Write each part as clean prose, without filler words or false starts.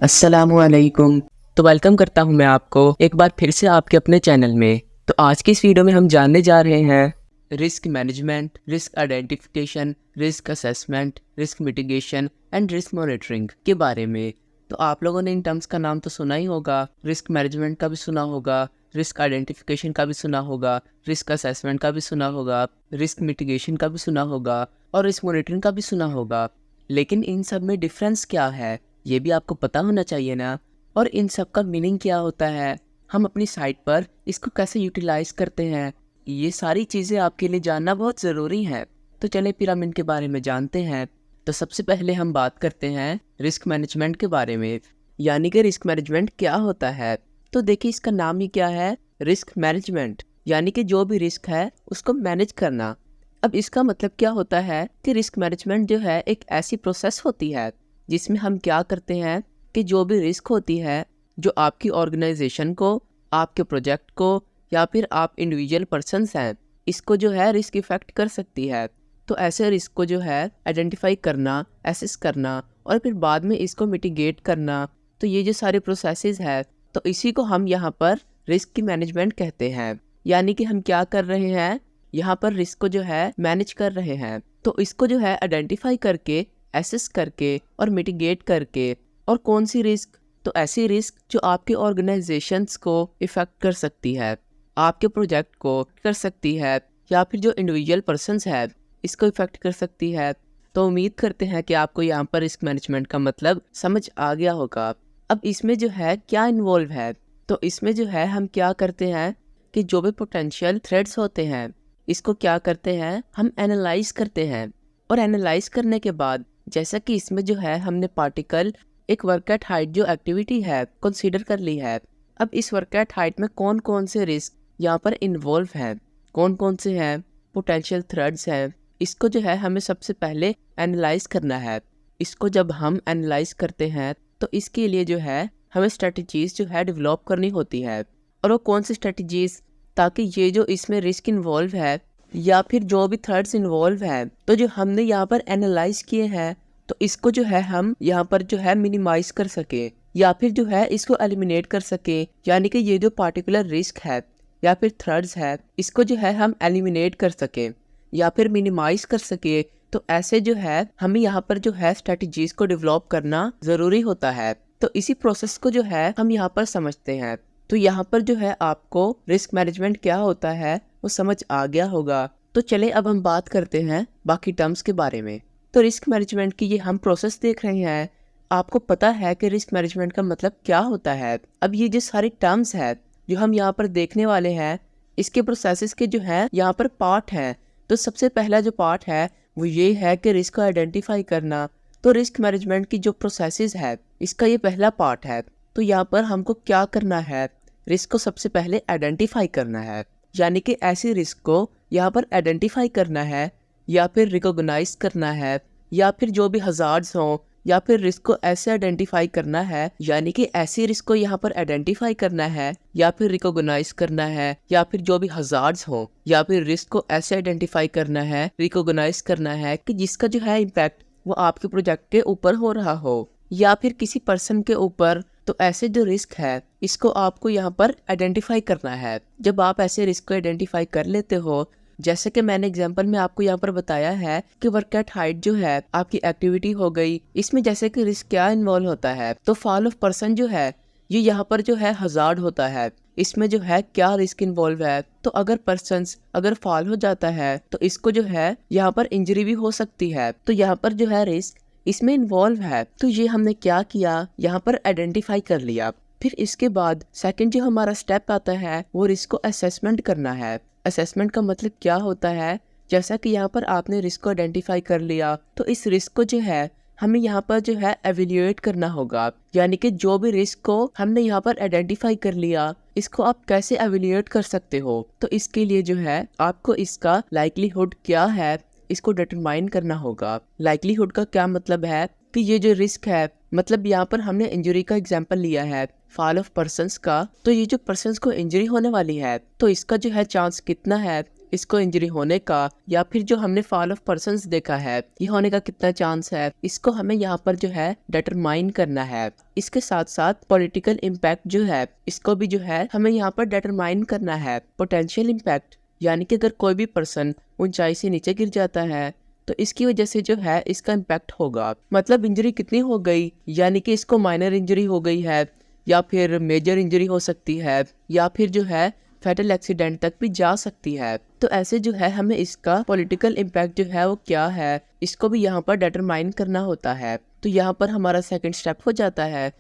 अस्सलामुअलैकुम। तो वेलकम करता हूं मैं आपको एक बार फिर से आपके अपने चैनल में। तो आज की इस वीडियो में हम जानने जा रहे हैं risk management, risk identification, risk assessment, risk mitigation and risk monitoring के बारे में। तो आप लोगों ने इन टर्म्स का नाम तो सुना ही होगा। रिस्क मैनेजमेंट का भी सुना होगा, रिस्क आइडेंटिफिकेशन का भी सुना होगा, रिस्क असेसमेंट का भी सुना होगा, रिस्क मिटिगेशन का भी सुना होगा और रिस्क मॉनिटरिंग का भी सुना होगा। लेकिन इन सब में डिफरेंस क्या है ये भी आपको पता होना चाहिए ना। और इन सब का मीनिंग क्या होता है, हम अपनी साइट पर इसको कैसे यूटिलाइज करते हैं, ये सारी चीज़ें आपके लिए जानना बहुत ज़रूरी है। तो चले फिर हम इनके बारे में जानते हैं। तो सबसे पहले हम बात करते हैं रिस्क मैनेजमेंट के बारे में, यानी कि रिस्क मैनेजमेंट क्या होता है। तो देखिए इसका नाम ही क्या है, रिस्क मैनेजमेंट, यानी कि जो भी रिस्क है उसको मैनेज करना। अब इसका मतलब क्या होता है कि रिस्क मैनेजमेंट जो है एक ऐसी प्रोसेस होती है जिसमें हम क्या करते हैं कि जो भी रिस्क होती है जो आपकी ऑर्गेनाइजेशन को, आपके प्रोजेक्ट को या फिर आप इंडिविजुअल पर्सन्स हैं, इसको जो है रिस्क इफेक्ट कर सकती है। तो ऐसे रिस्क को जो है आइडेंटिफाई करना, एसेस करना और फिर बाद में इसको मिटिगेट करना, तो ये जो सारे प्रोसेसेस है तो इसी को हम यहाँ पर रिस्क की मैनेजमेंट कहते हैं। यानी कि हम क्या कर रहे हैं, यहाँ पर रिस्क को जो है मैनेज कर रहे हैं। तो इसको जो है आइडेंटिफाई करके, एसेस करके और मिटिगेट करके। और कौन सी रिस्क, तो ऐसी रिस्क जो आपके ऑर्गेनाइजेशंस को इफ़ेक्ट कर सकती है, आपके प्रोजेक्ट को कर सकती है या फिर जो इंडिविजुअल पर्सन्स है इसको इफ़ेक्ट कर सकती है। तो उम्मीद करते हैं कि आपको यहाँ पर रिस्क मैनेजमेंट का मतलब समझ आ गया होगा। अब इसमें जो है क्या इन्वॉल्व है, तो इसमें जो है हम क्या करते हैं कि जो भी पोटेंशियल थ्रेड्स होते हैं इसको क्या करते हैं, हम एनालाइज करते हैं। और एनालाइज करने के बाद जैसा कि इसमें जो है हमने पार्टिकल एक वर्क एट हाइट जो एक्टिविटी है कंसीडर कर ली है। अब इस वर्क एट हाइट में कौन कौन से रिस्क यहाँ पर इन्वॉल्व हैं, कौन कौन से हैं पोटेंशियल थ्रेड्स हैं, इसको जो है हमें सबसे पहले एनालाइज करना है। इसको जब हम एनालाइज करते हैं तो इसके लिए जो है हमें स्ट्रेटजीज जो है डेवलप करनी होती है। और वो कौन सी स्ट्रेटजीज, ताकि ये जो इसमें रिस्क इन्वॉल्व है या फिर जो भी थ्रेड्स इन्वॉल्व है तो जो हमने यहाँ पर एनालाइज किए हैं तो इसको जो है हम यहाँ पर जो है मिनिमाइज कर सके या फिर जो है इसको एलिमिनेट कर सके। यानी कि ये जो पार्टिकुलर रिस्क है या फिर थ्रेड्स है इसको जो है हम एलिमिनेट कर सके या फिर मिनिमाइज कर सके। तो ऐसे जो है हमें यहाँ पर जो है स्ट्रेटजीज को डेवलप करना ज़रूरी होता है। तो इसी प्रोसेस को जो है हम यहाँ पर समझते हैं। तो यहाँ पर जो है आपको रिस्क मैनेजमेंट क्या होता है वो समझ आ गया होगा। तो चले अब हम बात करते हैं बाकी टर्म्स के बारे में। तो रिस्क मैनेजमेंट की ये हम प्रोसेस देख रहे हैं, आपको पता है कि रिस्क मैनेजमेंट का मतलब क्या होता है। अब ये जो सारे टर्म्स है जो हम यहाँ पर देखने वाले हैं इसके प्रोसेसेस के जो है यहाँ पर पार्ट हैं। तो सबसे पहला जो पार्ट है वो ये है कि रिस्क को आइडेंटिफाई करना। तो रिस्क मैनेजमेंट की जो प्रोसेसेस है इसका ये पहला पार्ट है। तो यहाँ पर हमको क्या करना है, रिस्क को सबसे पहले आइडेंटिफाई करना है, यानी कि ऐसी रिस्क को यहाँ पर आइडेंटिफाई करना है या फिर रिकॉग्नाइज करना है, या फिर जो भी हजार्ड्स हों या फिर रिस्क को ऐसे आइडेंटिफाई करना है, यानी कि ऐसी रिस्क को यहाँ पर आइडेंटिफाई करना है या फिर रिकॉग्नाइज करना है, या फिर जो भी हजार्ड्स हों या फिर रिस्क को ऐसे आइडेंटिफाई करना है, रिकॉग्नाइज करना है कि जिसका जो है इम्पैक्ट वो आपके प्रोजेक्ट के ऊपर हो रहा हो या फिर किसी पर्सन के ऊपर। तो ऐसे जो रिस्क है इसको आपको यहाँ पर आइडेंटिफाई करना है। जब आप ऐसे रिस्क को आइडेंटिफाई कर लेते हो, जैसे कि मैंने एग्जांपल में आपको यहाँ पर बताया है कि वर्क एट हाइट जो है आपकी एक्टिविटी हो गई, इसमें जैसे कि रिस्क क्या इन्वॉल्व होता है, तो फॉल ऑफ पर्सन जो है ये यहाँ पर जो है हजार्ड होता है। इसमें जो है क्या रिस्क इन्वॉल्व है, तो अगर पर्सन अगर फॉल हो जाता है तो इसको जो है यहाँ पर इंजरी भी हो सकती है। तो यहाँ पर जो है रिस्क इसमें इन्वॉल्व है। तो ये हमने क्या किया, यहाँ पर आइडेंटिफाई कर लिया। फिर इसके बाद सेकंड जो हमारा स्टेप आता है वो रिस्क को असेसमेंट करना है। असेसमेंट का मतलब क्या होता है, जैसा कि यहाँ पर आपने रिस्क को आइडेंटिफाई कर लिया तो इस रिस्क को जो है हमें यहाँ पर जो है एवेल्यूएट करना होगा। यानी कि जो भी रिस्क को हमने यहाँ पर आइडेंटिफाई कर लिया इसको आप कैसे एवेल्यूएट कर सकते हो। तो इसके लिए जो है आपको इसका लाइक्लीहुड क्या है इसको डिटरमाइन करना होगा। लाइक्लीहुड का क्या मतलब है कि ये जो रिस्क है, मतलब यहाँ पर हमने इंजरी का एग्जांपल लिया है फॉल ऑफ पर्सन्स का, तो ये जो पर्सन्स को इंजरी होने वाली है तो इसका जो है चांस कितना है, इसको इंजरी होने का या फिर जो हमने फॉल ऑफ पर्संस देखा है ये होने का कितना चांस है, इसको हमें यहाँ पर जो है डिटरमाइन करना है। इसके साथ साथ पॉलिटिकल इम्पैक्ट जो है इसको भी जो है हमें यहाँ पर डिटरमाइन करना है। पोटेंशियल इम्पैक्ट यानी कि अगर कोई भी पर्सन ऊंचाई से नीचे गिर जाता है तो इसकी वजह से जो है इसका इम्पैक्ट होगा। मतलब इंजरी कितनी हो गई, यानी कि इसको माइनर इंजरी हो गई है या फिर मेजर इंजरी हो सकती है या फिर जो है फैटल एक्सीडेंट तक भी जा सकती है। तो ऐसे जो है हमें इसका पॉलिटिकल इम्पैक्ट जो है वो क्या है इसको भी यहाँ पर डिटरमाइन करना होता है। तो यहाँ पर हमारा सेकंड स्टेप हो जाता है।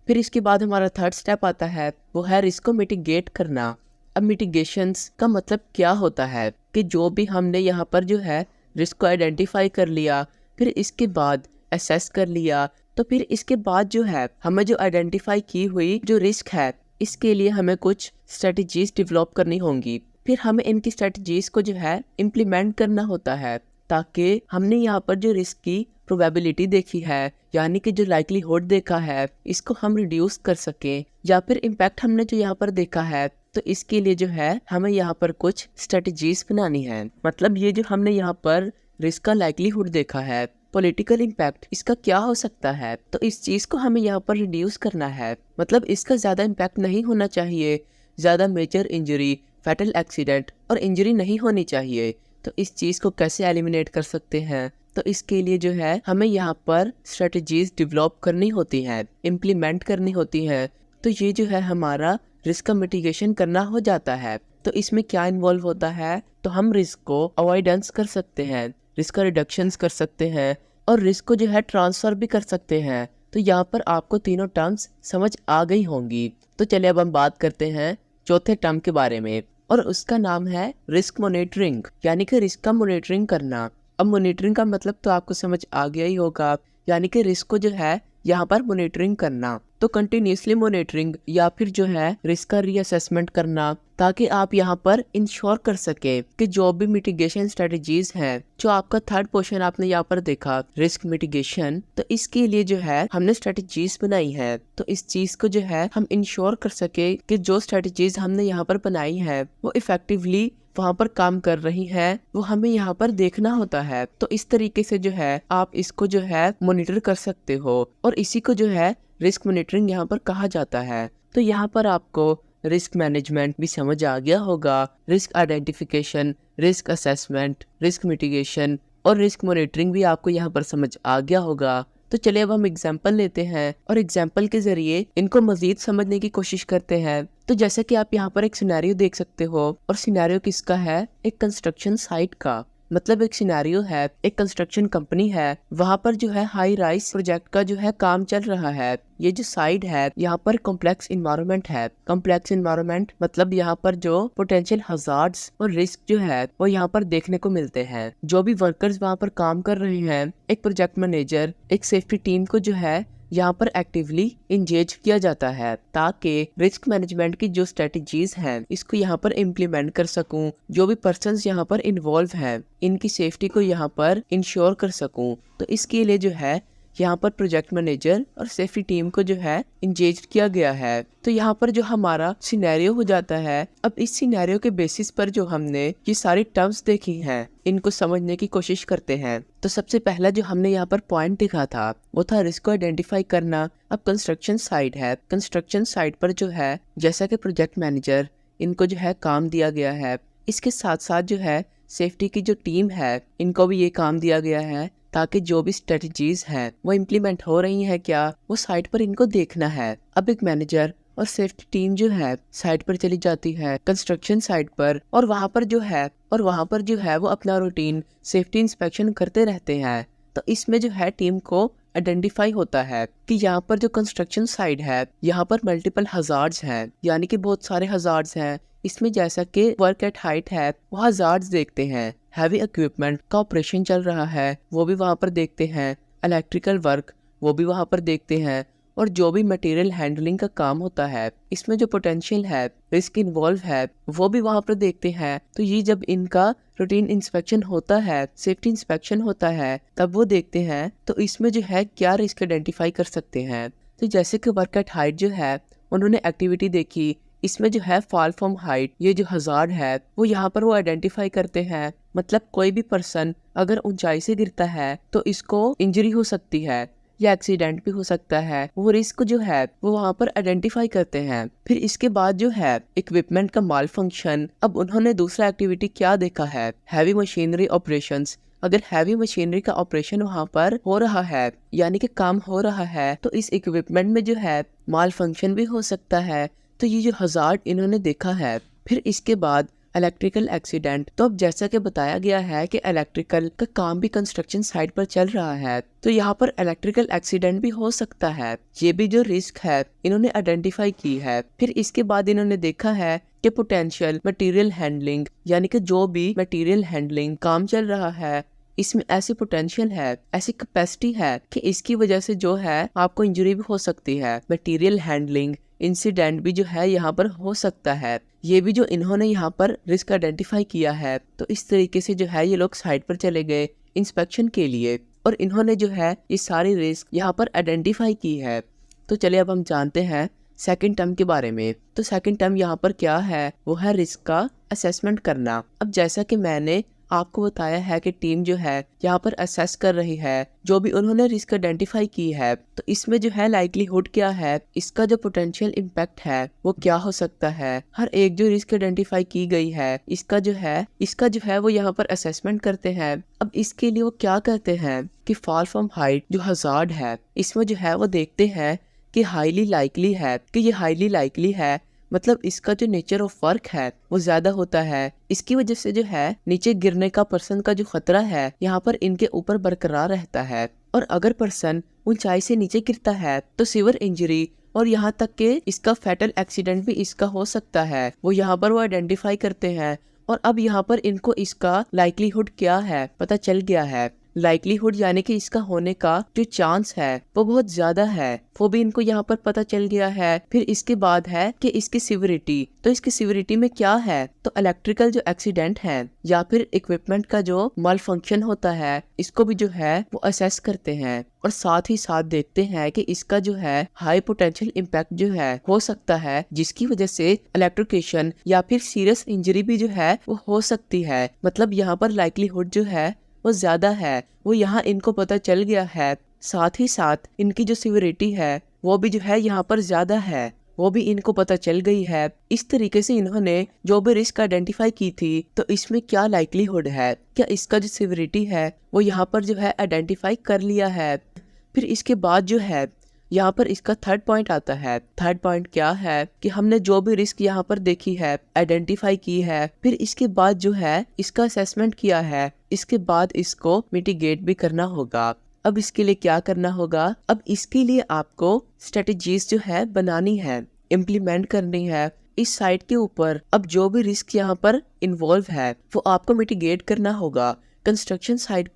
फिर इसके बाद हमारा थर्ड स्टेप आता है, वो है रिस्क को मिटिगेट करना। अब मिटिगेशंस का मतलब क्या होता है कि जो भी हमने यहाँ पर जो है रिस्क को आइडेंटिफाई कर लिया, फिर इसके बाद असेस कर लिया, तो फिर इसके बाद जो है हमें जो आइडेंटिफाई की हुई जो रिस्क है इसके लिए हमें कुछ स्ट्रेटजीज डेवलप करनी होंगी। फिर हमें इनकी स्ट्रेटजीज को जो है इम्प्लीमेंट करना होता है ताकि हमने यहाँ पर जो रिस्क की प्रोबेबिलिटी देखी है यानी कि जो लाइकलीहुड देखा है इसको हम रिड्यूस कर सकें, या फिर इम्पैक्ट हमने जो यहाँ पर देखा है तो इसके लिए जो है हमें यहाँ पर कुछ स्ट्रेटजीज बनानी है। मतलब ये जो हमने यहाँ पर रिस्क का लाइकलीहुड देखा है, पॉलिटिकल इम्पैक्ट इसका क्या हो सकता है, तो इस चीज को हमें यहाँ पर रिड्यूस करना है। मतलब इसका ज्यादा इम्पैक्ट नहीं होना चाहिए, ज्यादा मेजर इंजरी, फैटल एक्सीडेंट और इंजरी नहीं होनी चाहिए। तो इस चीज को कैसे एलिमिनेट कर सकते हैं, तो इसके लिए जो है हमें यहाँ पर स्ट्रेटजीज डेवलप करनी होती है, इम्प्लीमेंट करनी होती है। तो ये जो है हमारा रिस्क का मिटिगेशन करना हो जाता है। तो इसमें क्या इन्वॉल्व होता है, तो हम रिस्क को अवॉइडेंस कर सकते हैं, रिस्क का रिडक्शंस कर सकते हैं और रिस्क को जो है ट्रांसफर भी कर सकते हैं। तो यहाँ पर आपको तीनों टर्म्स समझ आ गई होंगी। तो चलिए अब हम बात करते हैं चौथे टर्म के बारे में, और उसका नाम है रिस्क मॉनिटरिंग, यानी कि रिस्क का मॉनिटरिंग करना। अब मॉनिटरिंग का मतलब तो आपको समझ आ गया ही होगा, यानी कि रिस्क को जो है यहाँ पर मॉनिटरिंग करना। तो कंटिन्यूसली मॉनिटरिंग या फिर जो है रिस्क का रीअसेसमेंट करना, ताकि आप यहाँ पर इंश्योर कर सके कि जो भी मिटिगेशन स्ट्रेटजीज हैं, जो आपका थर्ड पोर्शन आपने यहाँ पर देखा रिस्क मिटिगेशन, तो इसके लिए जो है हमने स्ट्रेटजीज बनाई है। तो इस चीज को जो है हम इंश्योर कर सके कि जो स्ट्रेटजीज हमने यहाँ पर बनाई है वो इफेक्टिवली वहाँ पर काम कर रही है, वो हमें यहाँ पर देखना होता है। तो इस तरीके से जो है आप इसको जो है मॉनिटर कर सकते हो, और इसी को जो है रिस्क मॉनिटरिंग यहाँ पर कहा जाता है। तो यहाँ पर आपको रिस्क मैनेजमेंट भी समझ आ गया होगा, risk identification, risk assessment, risk mitigation और रिस्क मॉनिटरिंग भी आपको यहाँ पर समझ आ गया होगा। तो चलिए अब हम एग्जाम्पल लेते हैं और एग्जाम्पल के जरिए इनको मजीद समझने की कोशिश करते हैं। तो जैसे कि आप यहाँ पर एक सिनेरियो देख सकते हो, और सिनेरियो किसका है, एक कंस्ट्रक्शन साइट का। मतलब एक सिनेरियो है, एक कंस्ट्रक्शन कंपनी है, वहाँ पर जो है हाई राइज प्रोजेक्ट का जो है काम चल रहा है। ये जो साइट है यहाँ पर कॉम्प्लेक्स इन्वायरमेंट है। कॉम्प्लेक्स इन्वायरमेंट मतलब यहाँ पर जो पोटेंशियल हजार्ड्स और रिस्क जो है वो यहाँ पर देखने को मिलते हैं। जो भी वर्कर्स वहाँ पर काम कर रहे हैं, एक प्रोजेक्ट मैनेजर, एक सेफ्टी टीम को जो है यहाँ पर एक्टिवली इंगेज किया जाता है, ताकि रिस्क मैनेजमेंट की जो स्ट्रेटजीज हैं इसको यहाँ पर इम्प्लीमेंट कर सकूं। जो भी पर्सन्स यहाँ पर इन्वॉल्व हैं इनकी सेफ्टी को यहाँ पर इंश्योर कर सकूं। तो इसके लिए जो है यहाँ पर प्रोजेक्ट मैनेजर और सेफ्टी टीम को जो है इंगेज किया गया है। तो यहाँ पर जो हमारा सिनेरियो हो जाता है, अब इस सिनेरियो के बेसिस पर जो हमने ये सारी टर्म्स देखी हैं इनको समझने की कोशिश करते हैं। तो सबसे पहला जो हमने यहाँ पर पॉइंट देखा था वो था रिस्क को आइडेंटिफाई करना। अब कंस्ट्रक्शन साइट है, कंस्ट्रक्शन साइट पर जो है जैसा कि प्रोजेक्ट मैनेजर इनको जो है काम दिया गया है, इसके साथ साथ जो है सेफ्टी की जो टीम है इनको भी ये काम दिया गया है, ताकि जो भी स्ट्रेटजीज हैं वो इम्प्लीमेंट हो रही है क्या वो साइट पर इनको देखना है। अब एक मैनेजर और सेफ्टी टीम जो है साइट पर चली जाती है, कंस्ट्रक्शन साइट पर, और वहाँ पर जो है वो अपना रूटीन सेफ्टी इंस्पेक्शन करते रहते हैं। तो इसमें जो है टीम को आइडेंटिफाई होता है कि यहाँ पर जो कंस्ट्रक्शन साइट है यहाँ पर मल्टीपल हजार्ड्स हैं, यानी कि बहुत सारे हजार्ड्स हैं। इसमें जैसा कि वर्क एट हाइट है वो हजार्ड्स देखते हैं, हैवी इक्विपमेंट का ऑपरेशन चल रहा है वो भी वहाँ पर देखते हैं, इलेक्ट्रिकल वर्क वो भी वहाँ पर देखते हैं, और जो भी मटेरियल हैंडलिंग का काम होता है इसमें जो पोटेंशियल है रिस्क इन्वॉल्व है वो भी वहाँ पर देखते हैं। तो ये जब इनका रूटीन इंस्पेक्शन होता है, सेफ्टी इंस्पेक्शन होता है, तब वो देखते हैं तो इसमें जो है क्या रिस्क आइडेंटिफाई कर सकते हैं। तो जैसे कि वर्क एट हाइट जो है उन्होंने एक्टिविटी देखी, इसमें जो है फॉल फ्रॉम हाइट, ये जो हजार्ड है वो यहाँ पर वो आइडेंटिफाई करते हैं। मतलब कोई भी पर्सन अगर ऊंचाई से गिरता है तो इसको इंजरी हो सकती है या एक्सीडेंट भी हो सकता है। वो रिस्क जो है वो वहाँ पर आइडेंटिफाई करते हैं। फिर इसके बाद जो है इक्विपमेंट का माल फंक्शन। अब उन्होंने दूसरा एक्टिविटी क्या देखा है, हैवी मशीनरी ऑपरेशंस। अगर हैवी मशीनरी का ऑपरेशन वहाँ पर हो रहा है यानी कि काम हो रहा है तो इस इक्विपमेंट में जो है माल फंक्शन भी हो सकता है। तो ये जो हजार्ड इन्होंने देखा है। फिर इसके बाद इलेक्ट्रिकल एक्सीडेंट। तो अब जैसा कि बताया गया है कि इलेक्ट्रिकल का काम भी कंस्ट्रक्शन साइट पर चल रहा है तो यहाँ पर इलेक्ट्रिकल एक्सीडेंट भी हो सकता है। ये भी जो रिस्क है इन्होंने आइडेंटिफाई की है। फिर इसके बाद इन्होंने देखा है कि पोटेंशियल मटेरियल हैंडलिंग, यानी कि जो भी मटेरियल हैंडलिंग काम चल रहा है इसमें ऐसी पोटेंशियल है, ऐसी कैपेसिटी है कि इसकी वजह से जो है आपको इंजरी भी हो सकती है। मटेरियल हैंडलिंग इंसिडेंट भी जो है यहाँ पर हो सकता है। ये भी जो इन्होंने यहाँ पर रिस्क आइडेंटिफाई किया है। तो इस तरीके से जो है ये लोग साइट पर चले गए इंस्पेक्शन के लिए और इन्होंने जो है ये सारी रिस्क यहाँ पर आइडेंटिफाई की है। तो चलिए अब हम जानते हैं सेकंड टर्म के बारे में। तो सेकंड टर्म यहाँ पर क्या है, वो है रिस्क का असेसमेंट करना। अब जैसा कि मैंने आपको बताया है कि टीम जो है यहाँ पर असेस कर रही है जो भी उन्होंने रिस्क आइडेंटिफाई की है। तो इसमें जो है लाइक्लीहुड क्या है, इसका जो पोटेंशियल इम्पैक्ट है वो क्या हो सकता है। हर एक जो रिस्क आइडेंटिफाई की गई है इसका जो है वो यहाँ पर असेसमेंट करते हैं। अब इसके लिए वो क्या करते हैं कि फॉल फ्रॉम हाइट जो हजार्ड है इसमें जो है वो देखते हैं कि हाईली लाइकली है, मतलब इसका जो नेचर ऑफ वर्क है वो ज्यादा होता है। इसकी वजह से जो है नीचे गिरने का पर्सन का जो खतरा है यहाँ पर इनके ऊपर बरकरार रहता है। और अगर पर्सन ऊंचाई से नीचे गिरता है तो सीवियर इंजरी और यहाँ तक के इसका फैटल एक्सीडेंट भी इसका हो सकता है। वो यहाँ पर वो आइडेंटिफाई करते हैं और अब यहाँ पर इनको इसका लाइक्लीहुड क्या है पता चल गया है। लाइक्लीहुड यानी कि इसका होने का जो चांस है वो बहुत ज्यादा है, वो भी इनको यहाँ पर पता चल गया है। फिर इसके बाद है कि इसकी सिविरिटी। तो इसकी सिविरिटी में क्या है, तो इलेक्ट्रिकल जो एक्सीडेंट है या फिर इक्विपमेंट का जो माल फंक्शन होता है इसको भी जो है वो असेस करते हैं और साथ ही साथ देखते हैं कि इसका जो है हाई पोटेंशियल इम्पैक्ट जो है हो सकता है जिसकी वजह से इलेक्ट्रिकेशन या फिर सीरियस इंजरी भी जो है वो हो सकती है। मतलब यहाँ पर लाइक्लीहुड जो है वो ज्यादा है, वो यहाँ इनको पता चल गया है। साथ ही साथ इनकी जो सिविरिटी है वो भी जो है यहाँ पर ज्यादा है, वो भी इनको पता चल गई है। इस तरीके से इन्होंने जो भी रिस्क आइडेंटिफाई की थी तो इसमें क्या लाइक्लीहुड है, क्या इसका जो सिविरिटी है वो यहाँ पर जो है आइडेंटिफाई कर लिया है। फिर इसके बाद जो है यहाँ पर इसका थर्ड पॉइंट आता है। थर्ड पॉइंट क्या है कि हमने जो भी रिस्क यहाँ पर देखी है, आइडेंटिफाई की है, फिर इसके बाद जो है इसका असेसमेंट किया है, इसके बाद इसको मिटिगेट भी करना होगा। अब इसके लिए क्या करना होगा, अब इसके लिए आपको स्ट्रेटेजीज जो है बनानी है, इम्प्लीमेंट करनी है इस साइट के ऊपर। अब जो भी रिस्क यहाँ पर इन्वॉल्व है वो आपको मिटिगेट करना होगा। कंस्ट्रक्शन साइट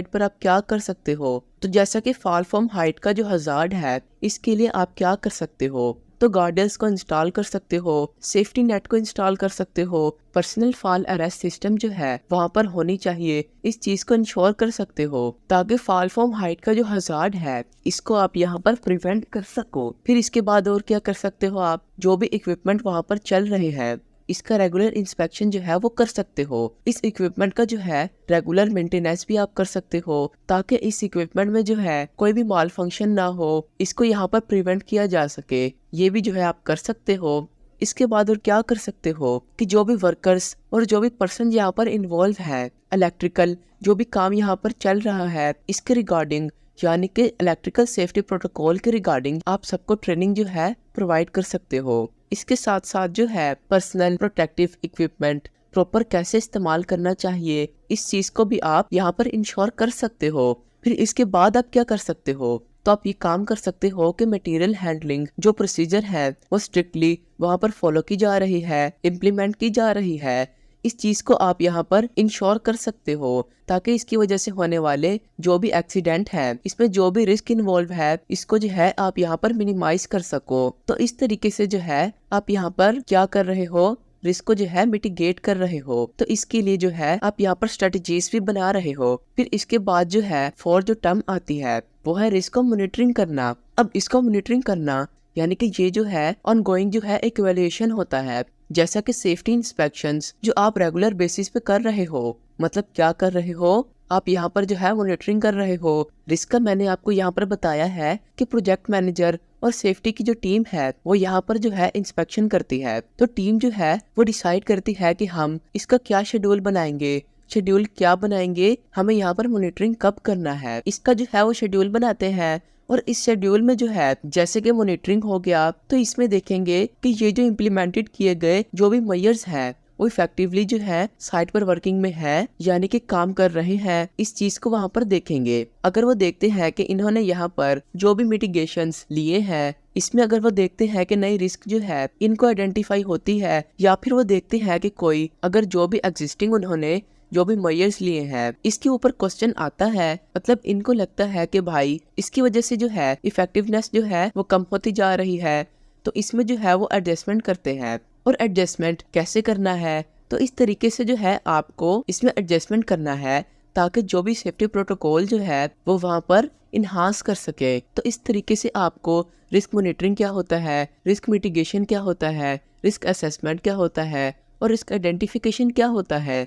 पर आप क्या कर सकते हो, तो जैसा कि फॉल फ्रॉम हाइट का जो हजार्ड है इसके लिए आप क्या कर सकते हो, तो गार्डर्स को इंस्टॉल कर सकते हो, सेफ्टी नेट को इंस्टॉल कर सकते हो, पर्सनल फॉल अरेस्ट सिस्टम जो है वहाँ पर होनी चाहिए, इस चीज को इंश्योर कर सकते हो ताकि फॉल फ्रॉम हाइट का जो हजार्ड है इसको आप यहाँ पर प्रिवेंट कर सको। फिर इसके बाद और क्या कर सकते हो, आप जो भी इक्विपमेंट वहाँ पर चल रहे हैं इसका रेगुलर इंस्पेक्शन जो है वो कर सकते हो। इस इक्विपमेंट का जो है रेगुलर मेंटेनेंस भी आप कर सकते हो ताकि इस इक्विपमेंट में जो है कोई भी माल फंक्शन ना हो, इसको यहाँ पर प्रिवेंट किया जा सके। ये भी जो है आप कर सकते हो। इसके बाद और क्या कर सकते हो कि जो भी वर्कर्स और जो भी पर्सन यहाँ पर इन्वॉल्व है, इलेक्ट्रिकल जो भी काम यहाँ पर चल रहा है इसके रिगार्डिंग यानी कि इलेक्ट्रिकल सेफ्टी प्रोटोकॉल के रिगार्डिंग आप सबको ट्रेनिंग जो है प्रोवाइड कर सकते हो। इसके साथ साथ जो है पर्सनल प्रोटेक्टिव इक्विपमेंट प्रॉपर कैसे इस्तेमाल करना चाहिए इस चीज को भी आप यहाँ पर इंश्योर कर सकते हो। फिर इसके बाद आप क्या कर सकते हो, तो आप ये काम कर सकते हो कि मटेरियल हैंडलिंग जो प्रोसीजर है वो स्ट्रिक्टली वहाँ पर फॉलो की जा रही है, इम्प्लीमेंट की जा रही है। इस चीज को आप यहाँ पर इंश्योर कर सकते हो ताकि इसकी वजह से होने वाले जो भी एक्सीडेंट है, इसमें जो भी रिस्क इन्वॉल्व है इसको जो है आप यहाँ पर मिनिमाइज कर सको। तो इस तरीके से जो है आप यहाँ पर क्या कर रहे हो, रिस्क को जो है मिटिगेट कर रहे हो। तो इसके लिए जो है आप यहाँ पर स्ट्रेटेजीज भी बना रहे हो। फिर इसके बाद जो है फोर्थ जो टर्म आती है वो है रिस्क को मॉनिटरिंग करना। अब इसको मॉनिटरिंग करना यानी कि ये जो है ऑनगोइंग जो है एक इवैल्यूएशन होता है, जैसा कि सेफ्टी इंस्पेक्शंस जो आप रेगुलर बेसिस पे कर रहे हो। मतलब क्या कर रहे हो, आप यहाँ पर जो है मॉनिटरिंग कर रहे हो। रिस्क का मैंने आपको यहाँ पर बताया है कि प्रोजेक्ट मैनेजर और सेफ्टी की जो टीम है वो यहाँ पर जो है इंस्पेक्शन करती है। तो टीम जो है वो डिसाइड करती है कि हम इसका क्या शेड्यूल बनाएंगे, शेड्यूल क्या बनाएंगे, हमें यहाँ पर मॉनिटरिंग कब करना है, इसका जो है वो शेड्यूल बनाते हैं। और इस शेड्यूल में जो है जैसे कि मॉनिटरिंग हो गया, तो इसमें देखेंगे कि ये जो इम्प्लीमेंटेड किए गए जो भी मेजर्स हैं वो इफेक्टिवली जो है साइट पर वर्किंग में है, यानी कि काम कर रहे हैं। इस चीज को वहाँ पर देखेंगे। अगर वो देखते हैं कि इन्होंने यहाँ पर जो भी मिटिगेशंस लिए हैं, इसमें अगर वो देखते हैं कि नई रिस्क जो है इनको आइडेंटिफाई होती है, या फिर वो देखते हैं कि कोई अगर जो भी एग्जिस्टिंग उन्होंने जो भी मेजर्स लिए हैं इसके ऊपर क्वेश्चन आता है, मतलब इनको लगता है कि भाई इसकी वजह से जो है इफेक्टिवनेस जो है वो कम होती जा रही है, तो इसमें जो है वो एडजस्टमेंट करते हैं। और एडजस्टमेंट कैसे करना है, तो इस तरीके से जो है आपको इसमें एडजस्टमेंट करना है ताकि जो भी सेफ्टी प्रोटोकॉल जो है वो वहाँ पर इन्हांस कर सके। तो इस तरीके से आपको रिस्क मॉनिटरिंग क्या होता है, रिस्क मिटिगेशन क्या होता है, रिस्क असेसमेंट क्या होता है, और रिस्क आइडेंटिफिकेशन क्या होता है,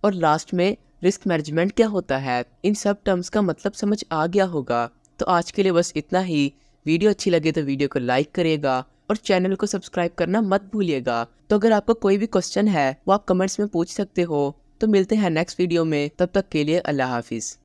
और लास्ट में रिस्क मैनेजमेंट क्या होता है, इन सब टर्म्स का मतलब समझ आ गया होगा। तो आज के लिए बस इतना ही। वीडियो अच्छी लगे तो वीडियो को लाइक करिएगा और चैनल को सब्सक्राइब करना मत भूलिएगा। तो अगर आपको कोई भी क्वेश्चन है वो आप कमेंट्स में पूछ सकते हो। तो मिलते हैं नेक्स्ट वीडियो में, तब तक के लिए अल्लाह हाफिज़।